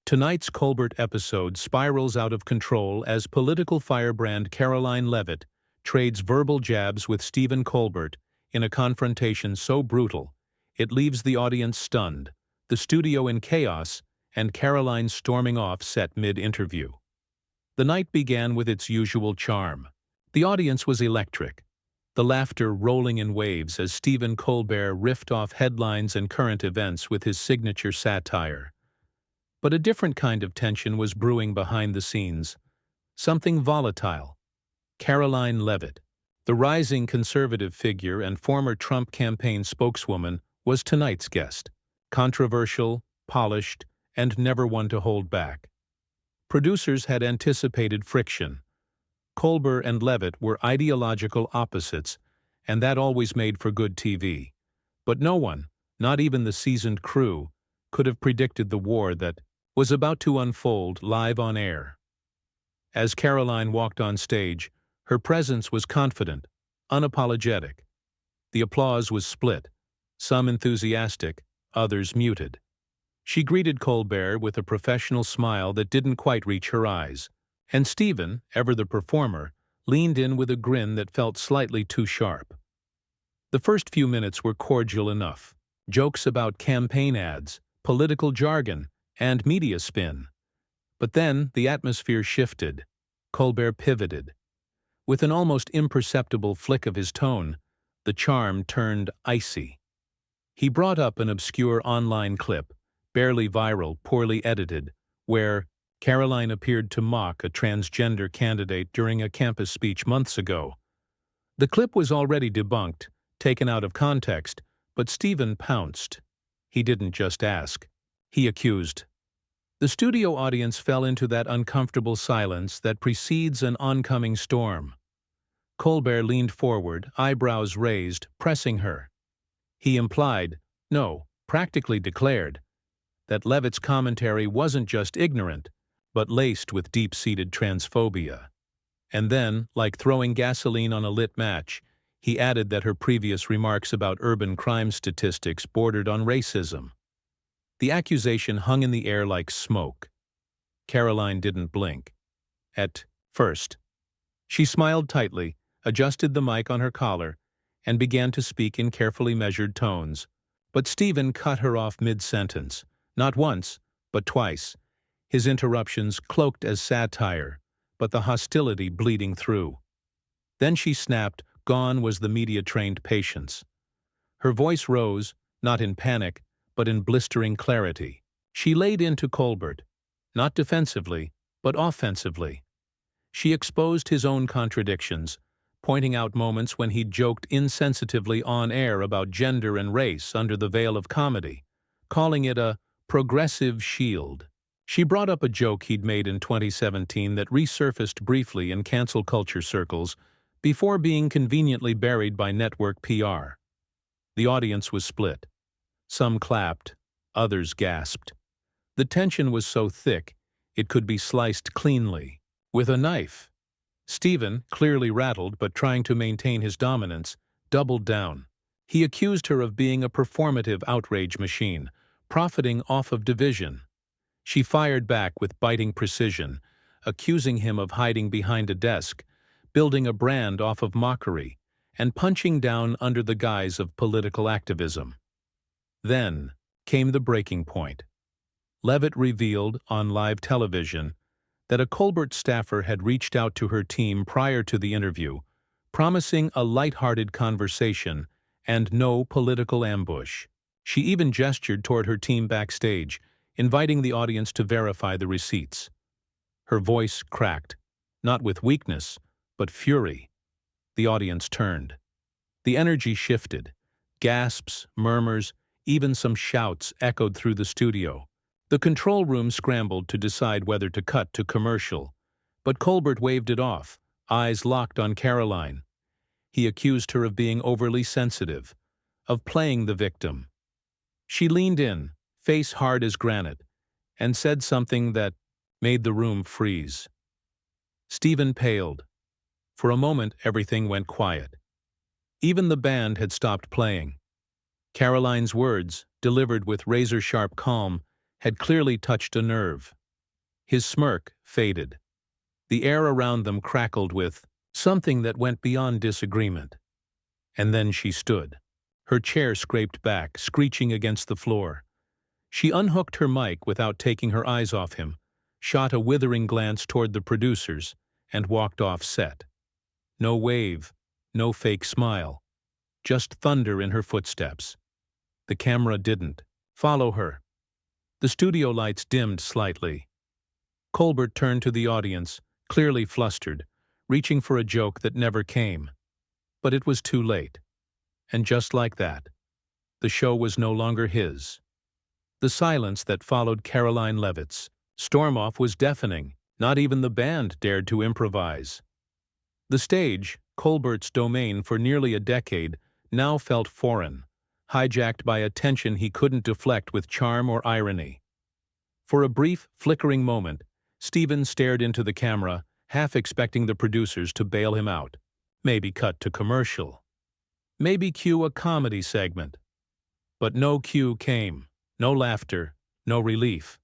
Tonight's Colbert episode spirals out of control as political firebrand Karoline Leavitt trades verbal jabs with Stephen Colbert in a confrontation so brutal it leaves the audience stunned, the studio in chaos, and Karoline storming off set mid-interview. The night began with its usual charm. The audience was electric, the laughter rolling in waves as Stephen Colbert riffed off headlines and current events with his signature satire. But a different kind of tension was brewing behind the scenes, something volatile. Karoline Leavitt, the rising conservative figure and former Trump campaign spokeswoman, was tonight's guest. Controversial, polished, and never one to hold back. Producers had anticipated friction. Colbert and Leavitt were ideological opposites, and that always made for good TV. But no one, not even the seasoned crew, could have predicted the war that was about to unfold live on air. As Karoline walked on stage, her presence was confident, unapologetic. The applause was split, some enthusiastic, others muted. She greeted Colbert with a professional smile that didn't quite reach her eyes, and Stephen, ever the performer, leaned in with a grin that felt slightly too sharp. The first few minutes were cordial enough. Jokes about campaign ads, political jargon, and media spin. But then the atmosphere shifted. Colbert pivoted. With an almost imperceptible flick of his tone, the charm turned icy. He brought up an obscure online clip, barely viral, poorly edited, where Karoline appeared to mock a transgender candidate during a campus speech months ago. The clip was already debunked, taken out of context, but Stephen pounced. He didn't just ask. He accused. The studio audience fell into that uncomfortable silence that precedes an oncoming storm. Colbert leaned forward, eyebrows raised, pressing her. He implied, no, practically declared, that Leavitt's commentary wasn't just ignorant, but laced with deep-seated transphobia. And then, like throwing gasoline on a lit match, he added that her previous remarks about urban crime statistics bordered on racism. The accusation hung in the air like smoke. Karoline didn't blink. At first. She smiled tightly, adjusted the mic on her collar, and began to speak in carefully measured tones. But Stephen cut her off mid-sentence, not once, but twice, his interruptions cloaked as satire, but the hostility bleeding through. Then she snapped, gone was the media-trained patience. Her voice rose, not in panic, but in blistering clarity. She laid into Colbert, not defensively, but offensively. She exposed his own contradictions, pointing out moments when he'd joked insensitively on air about gender and race under the veil of comedy, calling it a progressive shield. She brought up a joke he'd made in 2017 that resurfaced briefly in cancel culture circles before being conveniently buried by network PR. The audience was split. Some clapped, others gasped. The tension was so thick, it could be sliced cleanly, with a knife. Stephen, clearly rattled but trying to maintain his dominance, doubled down. He accused her of being a performative outrage machine, profiting off of division. She fired back with biting precision, accusing him of hiding behind a desk, building a brand off of mockery, and punching down under the guise of political activism. Then came the breaking point. Leavitt revealed, on live television, that a Colbert staffer had reached out to her team prior to the interview, promising a light-hearted conversation and no political ambush. She even gestured toward her team backstage, inviting the audience to verify the receipts. Her voice cracked, not with weakness, but fury. The audience turned. The energy shifted. Gasps, murmurs, even some shouts echoed through the studio. The control room scrambled to decide whether to cut to commercial, but Colbert waved it off, eyes locked on Karoline. He accused her of being overly sensitive, of playing the victim. She leaned in, face hard as granite, and said something that made the room freeze. Stephen paled. For a moment, everything went quiet. Even the band had stopped playing. Karoline's words, delivered with razor-sharp calm, had clearly touched a nerve. His smirk faded. The air around them crackled with something that went beyond disagreement. And then she stood. Her chair scraped back, screeching against the floor. She unhooked her mic without taking her eyes off him, shot a withering glance toward the producers, and walked off set. No wave, no fake smile. Just thunder in her footsteps. The camera didn't follow her. The studio lights dimmed slightly. Colbert turned to the audience, clearly flustered, reaching for a joke that never came. But it was too late. And just like that, the show was no longer his. The silence that followed Karoline Leavitt's storm-off was deafening. Not even the band dared to improvise. The stage, Colbert's domain for nearly a decade, now felt foreign, hijacked by a tension he couldn't deflect with charm or irony. For a brief, flickering moment, Stephen stared into the camera, half expecting the producers to bail him out. Maybe cut to commercial. Maybe cue a comedy segment. But no cue came, no laughter, no relief.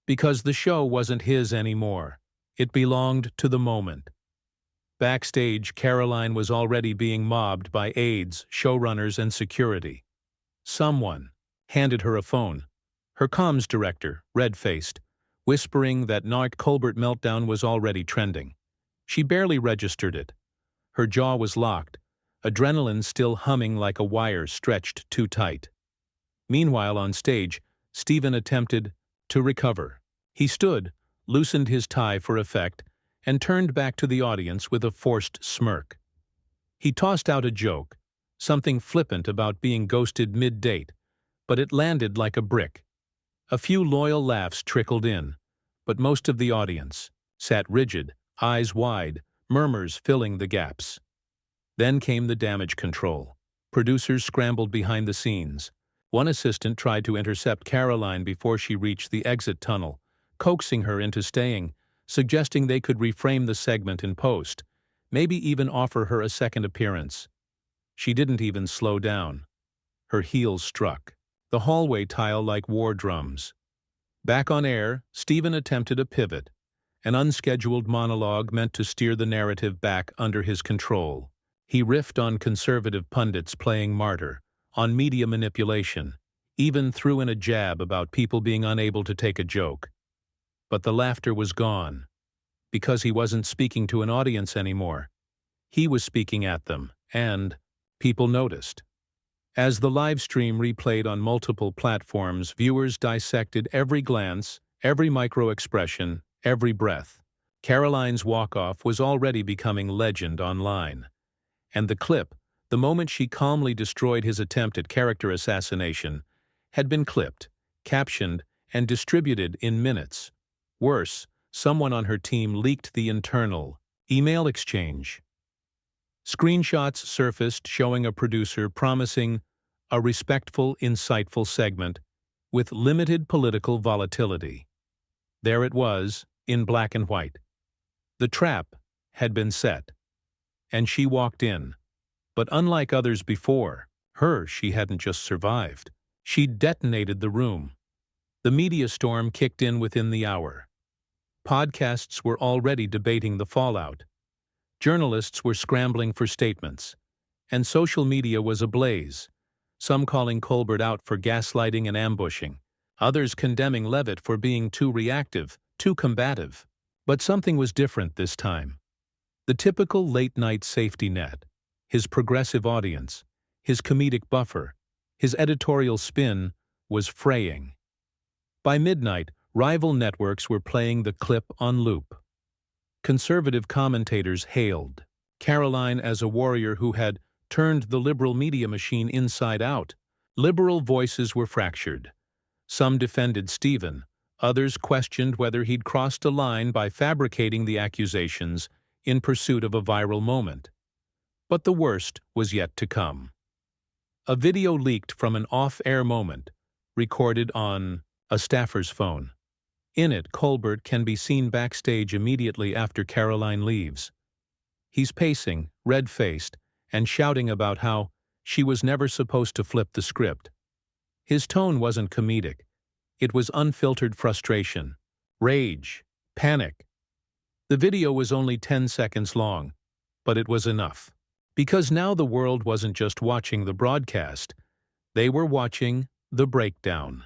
Because the show wasn't his anymore. It belonged to the moment. Backstage, Karoline was already being mobbed by aides, showrunners, and security. Someone handed her a phone. Her comms director, red-faced, whispering that Narc Colbert meltdown was already trending. She barely registered it. Her jaw was locked, adrenaline still humming like a wire stretched too tight. Meanwhile, on stage, Stephen attempted to recover. He stood, loosened his tie for effect, and turned back to the audience with a forced smirk. He tossed out a joke, something flippant about being ghosted mid-date, but it landed like a brick. A few loyal laughs trickled in, but most of the audience sat rigid, eyes wide, murmurs filling the gaps. Then came the damage control. Producers scrambled behind the scenes. One assistant tried to intercept Karoline before she reached the exit tunnel, coaxing her into staying, suggesting they could reframe the segment in post, maybe even offer her a second appearance. She didn't even slow down. Her heels struck the hallway tile like war drums. Back on air, Stephen attempted a pivot, an unscheduled monologue meant to steer the narrative back under his control. He riffed on conservative pundits playing martyr, on media manipulation, even threw in a jab about people being unable to take a joke. But the laughter was gone, because he wasn't speaking to an audience anymore. He was speaking at them, and people noticed. As the live stream replayed on multiple platforms, viewers dissected every glance, every micro-expression, every breath. Karoline's walk-off was already becoming legend online. And the clip, the moment she calmly destroyed his attempt at character assassination, had been clipped, captioned, and distributed in minutes. Worse, someone on her team leaked the internal email exchange. Screenshots surfaced showing a producer promising a respectful, insightful segment with limited political volatility. There it was, in black and white. The trap had been set. And she walked in. But unlike others before her, she hadn't just survived. She detonated the room. The media storm kicked in within the hour. Podcasts were already debating the fallout. Journalists were scrambling for statements. And social media was ablaze, some calling Colbert out for gaslighting and ambushing, others condemning Leavitt for being too reactive, too combative. But something was different this time. The typical late-night safety net, his progressive audience, his comedic buffer, his editorial spin, was fraying. By midnight, rival networks were playing the clip on loop. Conservative commentators hailed Karoline as a warrior who had turned the liberal media machine inside out. Liberal voices were fractured. Some defended Stephen, others questioned whether he'd crossed a line by fabricating the accusations in pursuit of a viral moment. But the worst was yet to come. A video leaked from an off-air moment, recorded on a staffer's phone. In it, Colbert can be seen backstage immediately after Karoline leaves. He's pacing, red-faced, and shouting about how she was never supposed to flip the script. His tone wasn't comedic. It was unfiltered frustration, rage, Panic. The video was only 10 seconds long, but it was enough. Because now the world wasn't just watching the broadcast, they were watching the breakdown.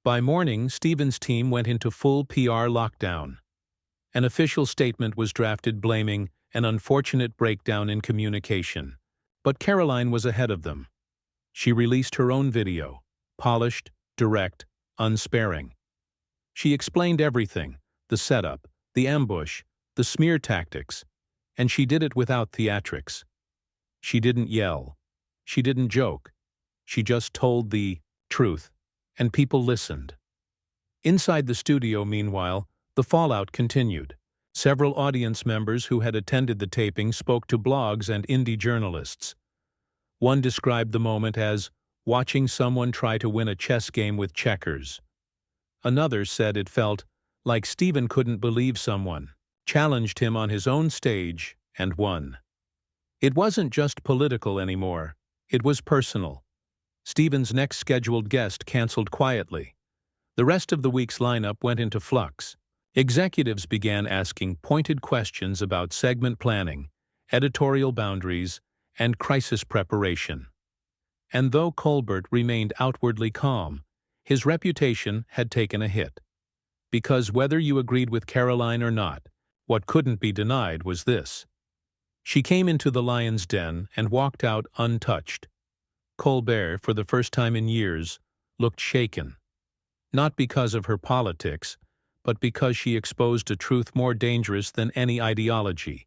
By morning, Stephen's team went into full PR lockdown. An official statement was drafted blaming an unfortunate breakdown in communication. But Karoline was ahead of them. She released her own video, polished, direct, unsparing. She explained everything, the setup, the ambush, the smear tactics, and she did it without theatrics. She didn't yell. She didn't joke. She just told the truth, and people listened. Inside the studio, meanwhile, the fallout continued. Several audience members who had attended the taping spoke to blogs and indie journalists. One described the moment as watching someone try to win a chess game with checkers. Another said it felt like Stephen couldn't believe someone challenged him on his own stage and won. It wasn't just political anymore. It was personal. Stephen's next scheduled guest canceled quietly. The rest of the week's lineup went into flux. Executives began asking pointed questions about segment planning, editorial boundaries, and crisis preparation. And though Colbert remained outwardly calm, his reputation had taken a hit. Because whether you agreed with Karoline or not, what couldn't be denied was this. She came into the lion's den and walked out untouched. Colbert, for the first time in years, looked shaken. Not because of her politics, but because she exposed a truth more dangerous than any ideology.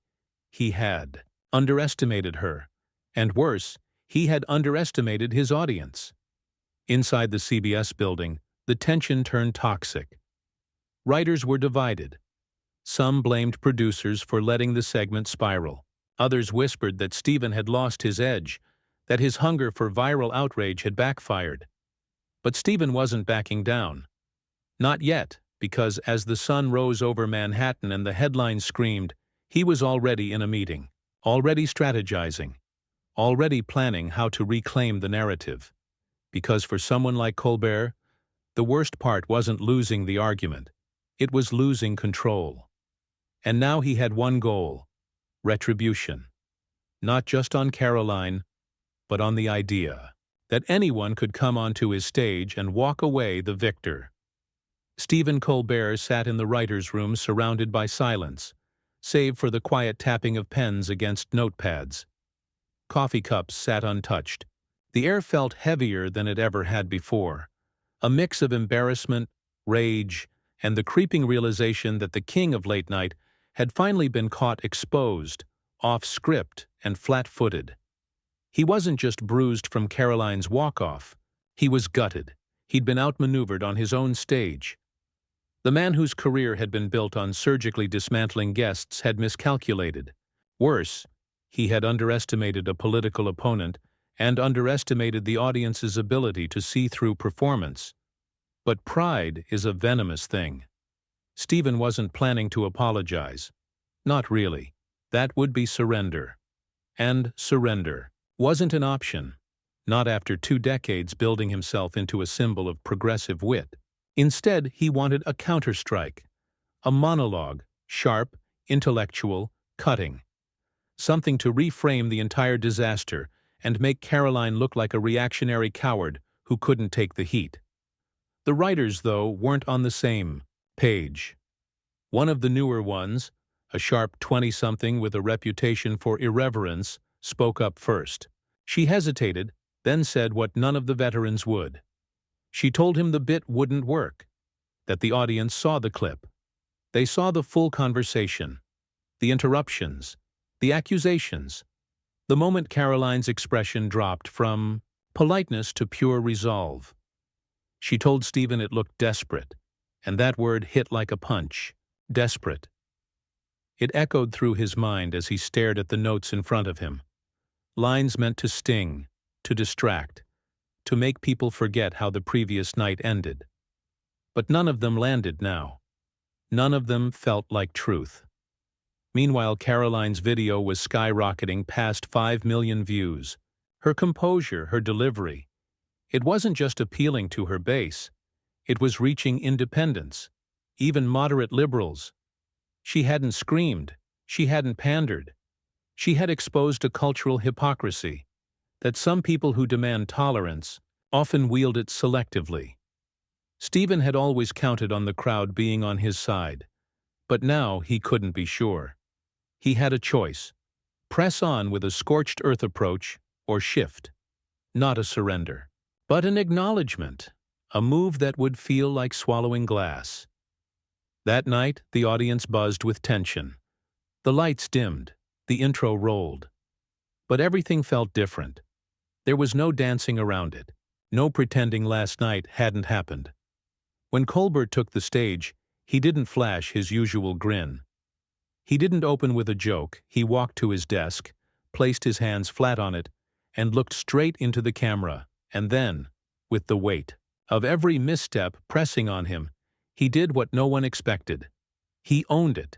He had underestimated her, and worse, he had underestimated his audience. Inside the CBS building, the tension turned toxic. Writers were divided. Some blamed producers for letting the segment spiral. Others whispered that Stephen had lost his edge, that his hunger for viral outrage had backfired. But Stephen wasn't backing down. Not yet, because as the sun rose over Manhattan and the headlines screamed, he was already in a meeting, already strategizing, already planning how to reclaim the narrative. Because for someone like Colbert, the worst part wasn't losing the argument. It was losing control. And now he had one goal: retribution. Not just on Karoline, but on the idea that anyone could come onto his stage and walk away the victor. Stephen Colbert sat in the writer's room surrounded by silence, save for the quiet tapping of pens against notepads. Coffee cups sat untouched. The air felt heavier than it ever had before, a mix of embarrassment, rage, and the creeping realization that the king of late night had finally been caught exposed, off script, and flat-footed. He wasn't just bruised from Karoline's walk-off. He was gutted. He'd been outmaneuvered on his own stage. The man whose career had been built on surgically dismantling guests had miscalculated. Worse, he had underestimated a political opponent and underestimated the audience's ability to see through performance. But pride is a venomous thing. Stephen wasn't planning to apologize. Not really. That would be surrender. And surrender wasn't an option, not after 2 decades building himself into a symbol of progressive wit. Instead, he wanted a counterstrike, a monologue, sharp, intellectual, cutting. Something to reframe the entire disaster and make Karoline look like a reactionary coward who couldn't take the heat. The writers, though, weren't on the same page. One of the newer ones, a sharp 20-something with a reputation for irreverence, spoke up first. She hesitated, then said what none of the veterans would. She told him the bit wouldn't work, that the audience saw the clip. They saw the full conversation, the interruptions, the accusations. The moment Karoline's expression dropped from politeness to pure resolve. She told Stephen it looked desperate, and that word hit like a punch. Desperate. It echoed through his mind as he stared at the notes in front of him. Lines meant to sting, to distract, to make people forget how the previous night ended. But none of them landed now. None of them felt like truth. Meanwhile, Karoline's video was skyrocketing past 5 million views. Her composure, her delivery. It wasn't just appealing to her base. It was reaching independence. even moderate liberals. She hadn't screamed, she hadn't pandered. She had exposed a cultural hypocrisy, that some people who demand tolerance often wield it selectively. Stephen had always counted on the crowd being on his side, but now he couldn't be sure. He had a choice: press on with a scorched earth approach or shift. Not a surrender, but an acknowledgement, a move that would feel like swallowing glass. That night, the audience buzzed with tension. The lights dimmed, the intro rolled. But everything felt different. There was no dancing around it, no pretending last night hadn't happened. When Colbert took the stage, he didn't flash his usual grin. He didn't open with a joke. He walked to his desk, placed his hands flat on it, and looked straight into the camera, and then, with the weight of every misstep pressing on him, he did what no one expected. He owned it.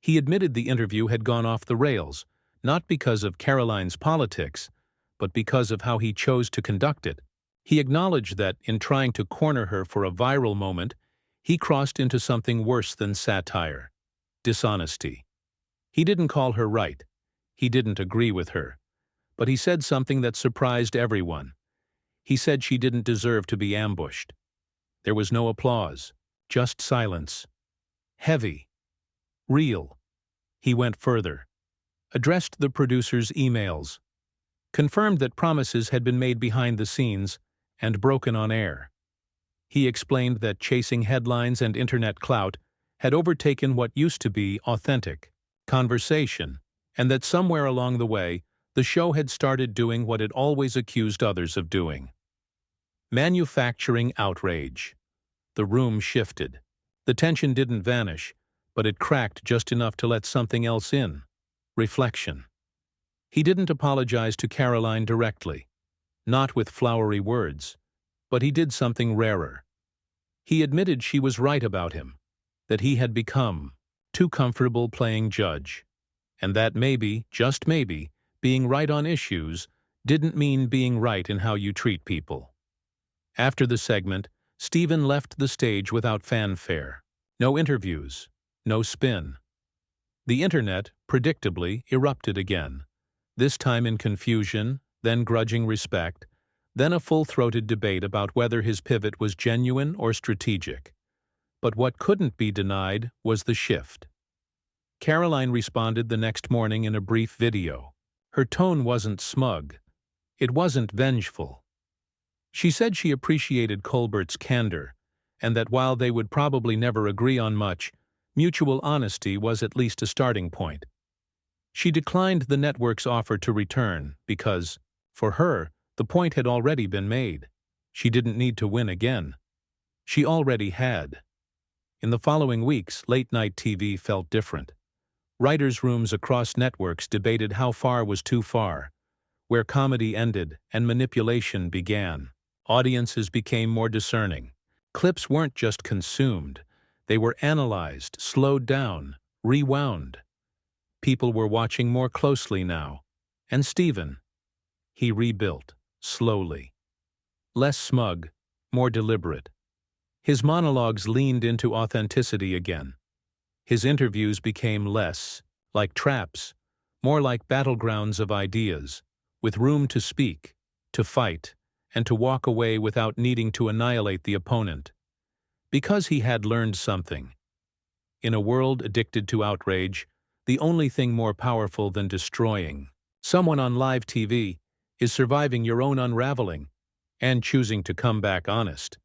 He admitted the interview had gone off the rails, not because of Karoline's politics, but because of how he chose to conduct it. He acknowledged that, in trying to corner her for a viral moment, he crossed into something worse than satire: dishonesty. He didn't call her right. He didn't agree with her. But he said something that surprised everyone. He said she didn't deserve to be ambushed. There was no applause, just silence. Heavy. Real. He went further. Addressed the producer's emails. Confirmed that promises had been made behind the scenes and broken on air. He explained that chasing headlines and internet clout had overtaken what used to be authentic conversation, and that somewhere along the way, the show had started doing what it always accused others of doing: manufacturing outrage. The room shifted. The tension didn't vanish, but it cracked just enough to let something else in: reflection. He didn't apologize to Karoline directly, not with flowery words, but he did something rarer. He admitted she was right about him, that he had become too comfortable playing judge, and that maybe, just maybe, being right on issues didn't mean being right in how you treat people. After the segment, Stephen left the stage without fanfare. No interviews, no spin. The internet, predictably, erupted again, this time in confusion, then grudging respect, then a full-throated debate about whether his pivot was genuine or strategic. But what couldn't be denied was the shift. Karoline responded the next morning in a brief video. Her tone wasn't smug. It wasn't vengeful. She said she appreciated Colbert's candor, and that while they would probably never agree on much, mutual honesty was at least a starting point. She declined the network's offer to return because, for her, the point had already been made. She didn't need to win again. She already had. In the following weeks, late-night TV felt different. Writers' rooms across networks debated how far was too far, where comedy ended and manipulation began. Audiences became more discerning. Clips weren't just consumed. They were analyzed, slowed down, rewound. People were watching more closely now. And Stephen, he rebuilt, slowly. Less smug, more deliberate. His monologues leaned into authenticity again. His interviews became less like traps, more like battlegrounds of ideas, with room to speak, to fight, and to walk away without needing to annihilate the opponent. Because he had learned something. In a world addicted to outrage, the only thing more powerful than destroying someone on live TV is surviving your own unraveling and choosing to come back honest.